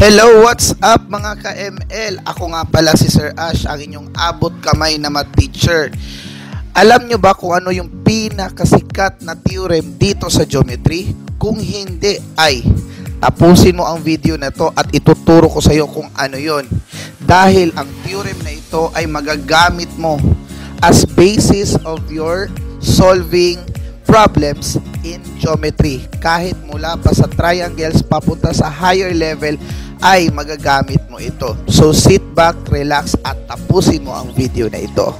Hello, what's up mga ka-ML? Ako nga pala si Sir Ash, ang inyong abot kamay na math teacher. Alam nyo ba kung ano yung pinakasikat na theorem dito sa geometry? Kung hindi ay tapusin mo ang video na to at ituturo ko sa iyo kung ano yon. Dahil ang theorem na ito ay magagamit mo as basis of your solving problems in geometry. Kahit mula pa sa triangles papunta sa higher level ay magagamit mo ito. So sit back, relax at tapusin mo ang video na ito.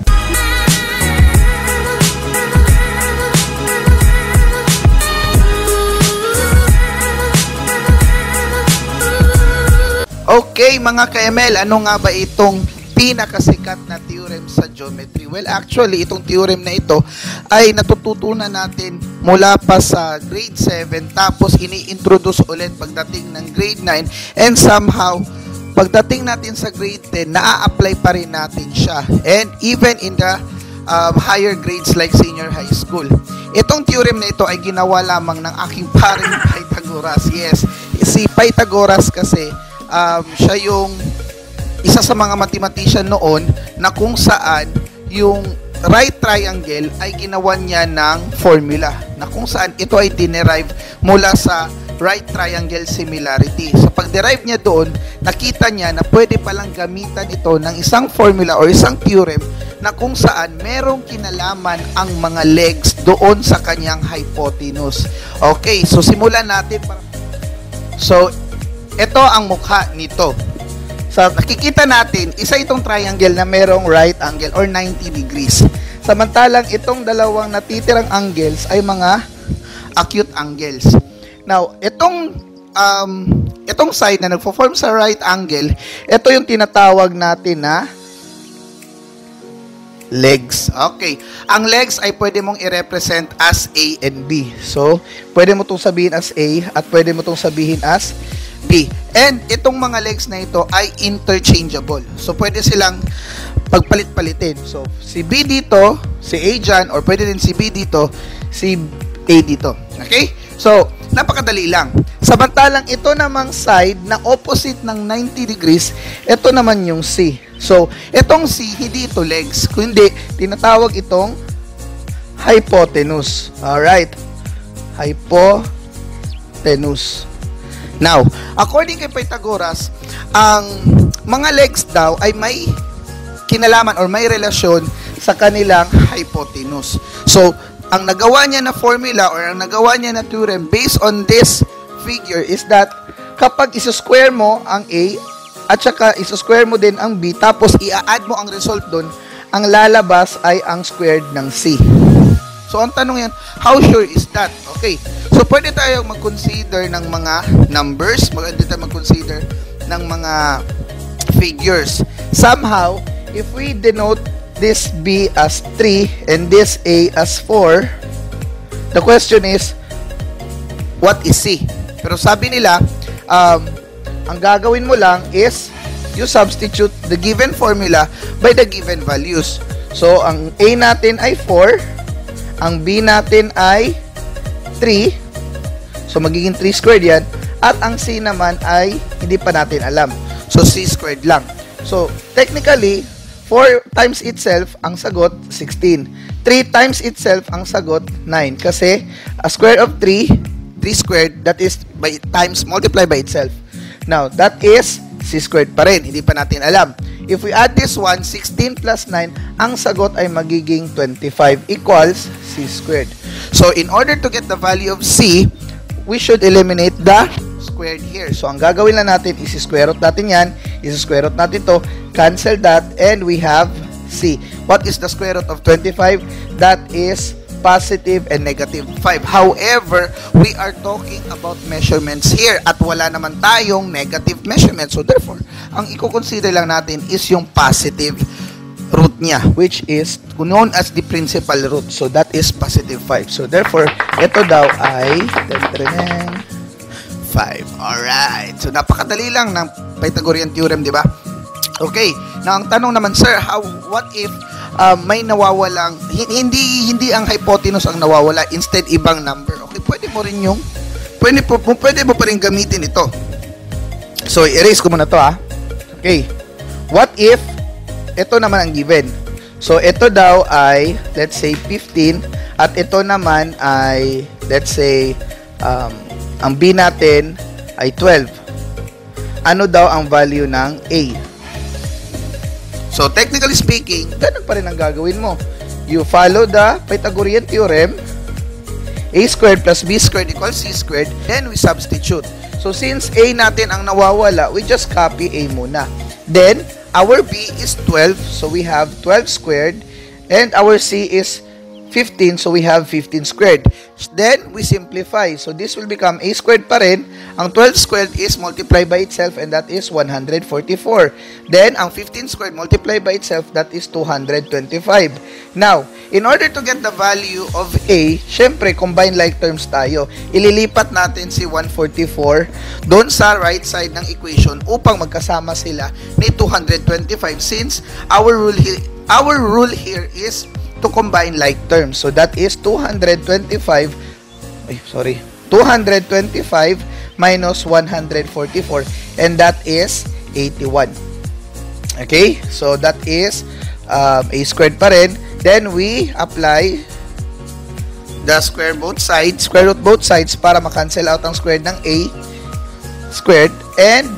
Okay mga ka-ML, ano nga ba itong pinakasikat na theorem sa geometry? Well, actually, itong theorem na ito ay natututunan natin mula pa sa grade 7 tapos ini-introduce ulit pagdating ng grade 9 and somehow pagdating natin sa grade 10 naa-apply pa rin natin siya and even in the higher grades like senior high school. Itong theorem na ito ay ginawa lamang ng aking paring Pythagoras. Yes, si Pythagoras kasi siya yung isa sa mga mathematician noon na kung saan yung right triangle ay ginawa niya ng formula na kung saan ito ay dinerive mula sa right triangle similarity. Sa pag-derive niya doon, nakita niya na pwede palang gamitan ito ng isang formula o isang theorem na kung saan merong kinalaman ang mga legs doon sa kanyang hypotenuse. Okay, so simulan natin. So, ito ang mukha nito. So, nakikita natin, isa itong triangle na merong right angle or 90 degrees. Samantalang itong dalawang natitirang angles ay mga acute angles. Now, itong side na nagpo-form sa right angle, ito yung tinatawag natin na legs. Okay. Ang legs ay pwede mong i-represent as A and B. So, pwede mo itong sabihin as A at pwede mo itong sabihin as B. And itong mga legs na ito ay interchangeable. So, pwede silang pagpalit-palitin. So, si B dito, si A dyan, or pwede din si B dito, si A dito. Okay? So, napakadali lang. Samantalang ito namang side na opposite ng 90 degrees, ito naman yung C. So, itong C, hindi ito legs. Kundi, tinatawag itong hypotenuse. Alright. Hypotenuse. Now, according kay Pythagoras, ang mga legs daw ay may kinalaman or may relasyon sa kanilang hypotenuse. So, ang nagawa niya na formula or ang nagawa niya na theorem based on this figure is that kapag isa-square mo ang A at saka isa-square mo din ang B tapos i-add mo ang result doon, ang lalabas ay ang squared ng C. So, ang tanong yan, how sure is that? Okay. So, pwede tayo mag-consider ng mga numbers. Pwede tayo mag-consider ng mga figures. Somehow, if we denote this B as 3 and this A as 4, the question is, what is C? Pero sabi nila, ang gagawin mo lang is, you substitute the given formula by the given values. So, ang A natin ay 4, ang B natin ay 3. So, magiging 3 squared yan. At ang C naman ay hindi pa natin alam. So, C squared lang. So, technically, 4 times itself, ang sagot, 16. 3 times itself, ang sagot, 9. Kasi, a square of 3 squared, that is, by times, multiply by itself. Now, that is C squared pa rin. Hindi pa natin alam. If we add this one, 16 plus 9, ang sagot ay magiging 25 equals C squared. So, in order to get the value of C, we should eliminate the squared here. So, ang gagawin lang natin, isi-square root natin yan, isi-square root natin to, cancel that, and we have C. What is the square root of 25? That is positive and negative 5. However, we are talking about measurements here at wala naman tayong negative measurements. So, therefore, ang i-consider lang natin is yung positive root niya, which is known as the principal root. So, that is positive 5. So, therefore, ito daw ay 5. Alright. So, napakadali lang ng Pythagorean theorem, di ba? Okay. Now, ang tanong naman, sir, what if may nawawalang, hindi ang hypotenuse ang nawawala, instead ibang number. Okay, pwede mo pa rin gamitin ito. So, erase ko muna to, Okay. What if, ito naman ang given. So, ito daw ay, let's say, 15. At ito naman ay, let's say, ang B natin ay 12. Ano daw ang value ng A? So, technically speaking, ganun pa rin ang gagawin mo. You follow the Pythagorean theorem. A squared plus B squared equals C squared. Then, we substitute. So, since A natin ang nawawala, we just copy A muna. Then, our B is 12. So, we have 12 squared. And our C is 15. So, we have 15 squared. Then, we simplify. So, this will become A squared pa rin. Ang 12 squared is multiplied by itself and that is 144. Then, ang 15 squared multiplied by itself, that is 225. Now, in order to get the value of A, syempre, combine like terms tayo. Ililipat natin si 144 doon sa right side ng equation upang magkasama sila ni 225 since our rule here is to combine like terms. So, that is 225 minus 144 and that is 81. Okay? So, that is A squared pa rin. Then, we apply the square root both sides para makancel out ang squared ng A squared and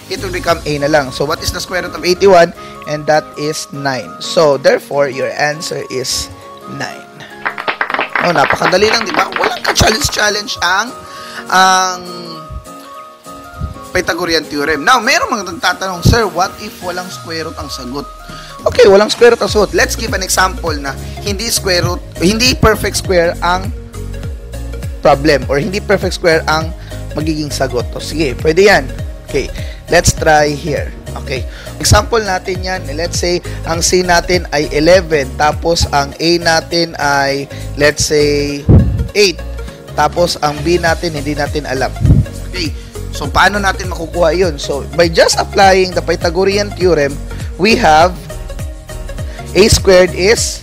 it will become A na lang. So, what is the square root of 81? And that is 9. So, therefore, your answer is 9. Oh, napakadali lang, di ba? Walang ka-challenge ang Pythagorean theorem. Now, meron mga nagtatanong, Sir, what if walang square root ang sagot? Okay, walang square root ang sagot. Let's give an example na hindi perfect square ang problem or hindi perfect square ang magiging sagot. O, sige, pwede yan. Okay, let's try here. Okay, example natin yan, let's say, ang C natin ay 11, tapos ang A natin ay, let's say, 8, tapos ang B natin, hindi natin alam. Okay, so paano natin makukuha yun? So, by just applying the Pythagorean theorem, we have A squared is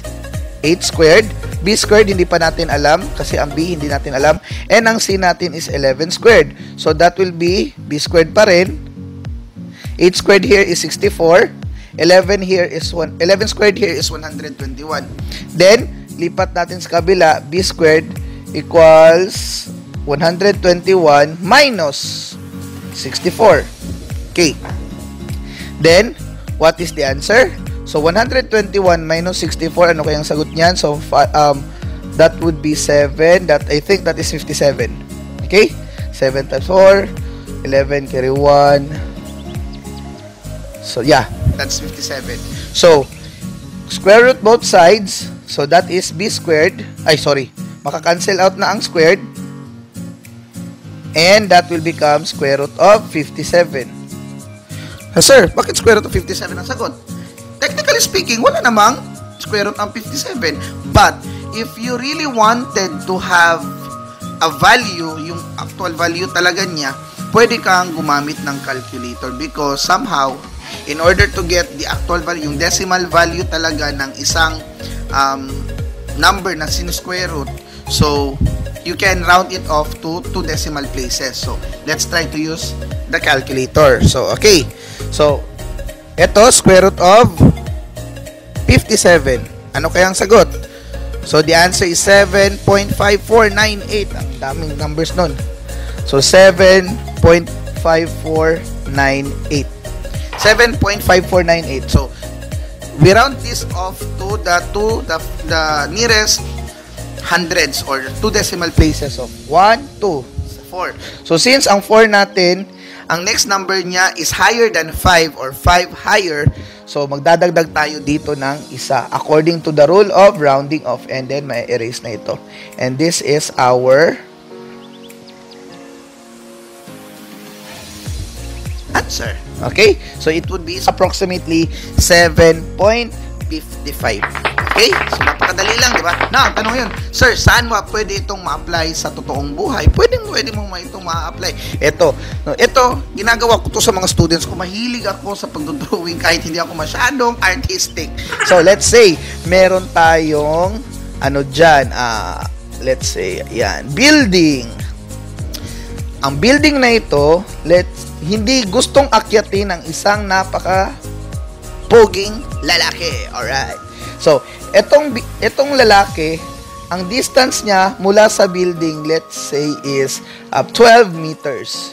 8 squared, B squared, hindi pa natin alam, kasi ang B, hindi natin alam, and ang C natin is 11 squared. So, that will be B squared pa rin. 8 squared here is 64. 11 squared here is 121. Then, lipat natin sa kabila, B squared equals 121 minus 64. Okay. Then, what is the answer? So, 121 minus 64, ano kayang sagot niyan? So, that would be 7. I think that is 57. Okay? 7 times 4, 11 carry 1. So, yeah, that's 57. So, square root both sides. So, that is B squared. Maka-cancel out na ang squared. And that will become square root of 57. Sir, bakit square root of 57 ang sagot? Technically speaking, wala namang square root ng 57. But, if you really wanted to have a value, yung actual value talaga niya, pwede kang gumamit ng calculator because somehow, in order to get the actual value, yung decimal value talaga ng isang number na sin-square root, so, you can round it off to 2 decimal places. So, let's try to use the calculator. So, okay. So, ito, square root of 57. Ano kayang sagot? So, the answer is 7.5498. Ang daming numbers nun. So, 7.5498. 7.5498. So, we round this off to the nearest hundreds or 2 decimal places of 1, 2, 4. So, since ang 4 natin, ang next number niya is higher than 5 or 5 higher, so magdadagdag tayo dito ng isa according to the rule of rounding off and then may erase na ito. And this is our answer. Okay? So, it would be approximately 7.55. Okay? So, napakadali lang, di ba? Now, tanong yun, Sir, saan mo pwede itong ma-apply sa totoong buhay? Pwede mo itong ma-apply. Ito, ginagawa ko to sa mga students ko. Mahilig ako sa pagdodrawing kahit hindi ako masyadong artistic. So, let's say, meron tayong, let's say, yan, building. Ang building na ito, hindi gustong akyatin ng isang napaka-poging lalaki. Alright. So, etong lalaki, ang distance niya mula sa building, let's say, is 12 meters.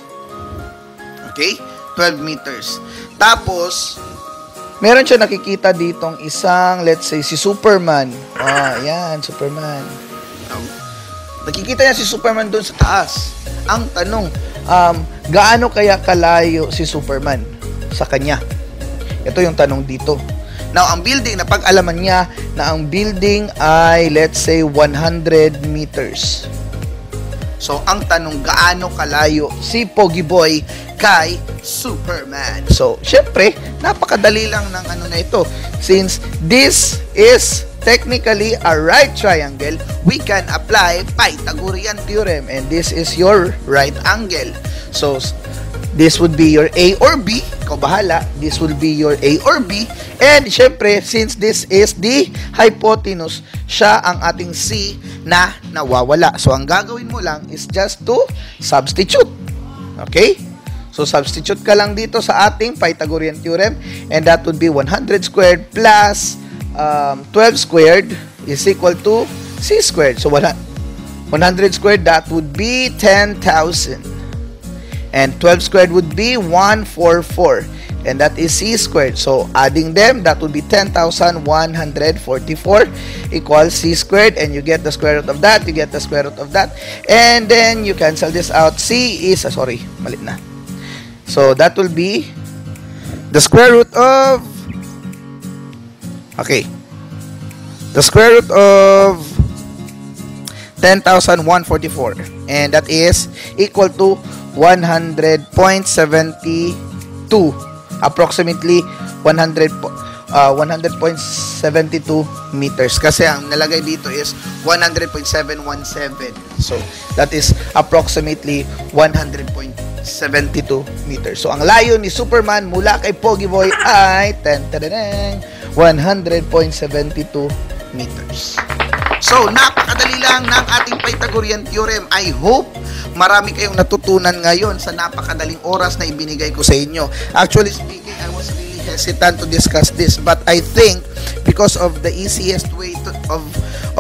Okay? 12 meters. Tapos, meron siya nakikita ditong isang, let's say, si Superman. Ayan, Superman. Nakikita niya si Superman doon sa taas. Ang tanong, gaano kaya kalayo si Superman sa kanya? Ito yung tanong dito. Now, ang building, napag-alaman niya na ang building ay, let's say, 100 meters. So, ang tanong, gaano kalayo si Pogi Boy kay Superman? So, syempre, napakadali lang ng ano na ito. Since this is technically a right triangle, we can apply Pythagorean theorem. And this is your right angle. So, this would be your A or B. Ikaw bahala. This will be your A or B. And syempre, since this is the hypotenuse, siya ang ating C na nawawala. So, ang gagawin mo lang is just to substitute. Okay? So, substitute ka lang dito sa ating Pythagorean theorem. And that would be 100 squared plus 12 squared is equal to C squared. So, 100 squared, that would be 10,000. And 12 squared would be 144. And that is C squared. So, adding them, that would be 10,144 equals C squared. And you get the square root of that. You get the square root of that. And then, you cancel this out. C is, mali na. So, that will be the square root of, the square root of 10,144. And that is equal to 100.72. Approximately 100.72 meters. Kasi ang nalagay dito is 100.717. So, that is approximately 100.72 meters. So, ang layo ni Superman mula kay Pogi Boy ay 100.72 meters. So, napakadali lang ng ating Pythagorean theorem. I hope marami kayong natutunan ngayon sa napakadaling oras na ibinigay ko sa inyo. Actually speaking, I was really hesitant to discuss this, but I think because of the easiest way of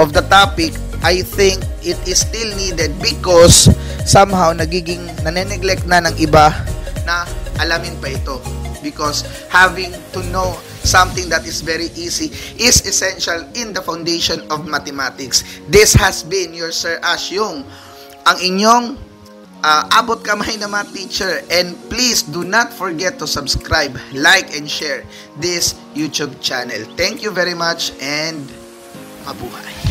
the topic, I think it is still needed because somehow nagiging naneneglect na ng iba na alamin pa ito. Because having to know something that is very easy is essential in the foundation of mathematics. This has been your Sir Ash Yung, ang inyong abot kamay na math teacher. And please do not forget to subscribe, like, and share this YouTube channel. Thank you very much and mabuhay.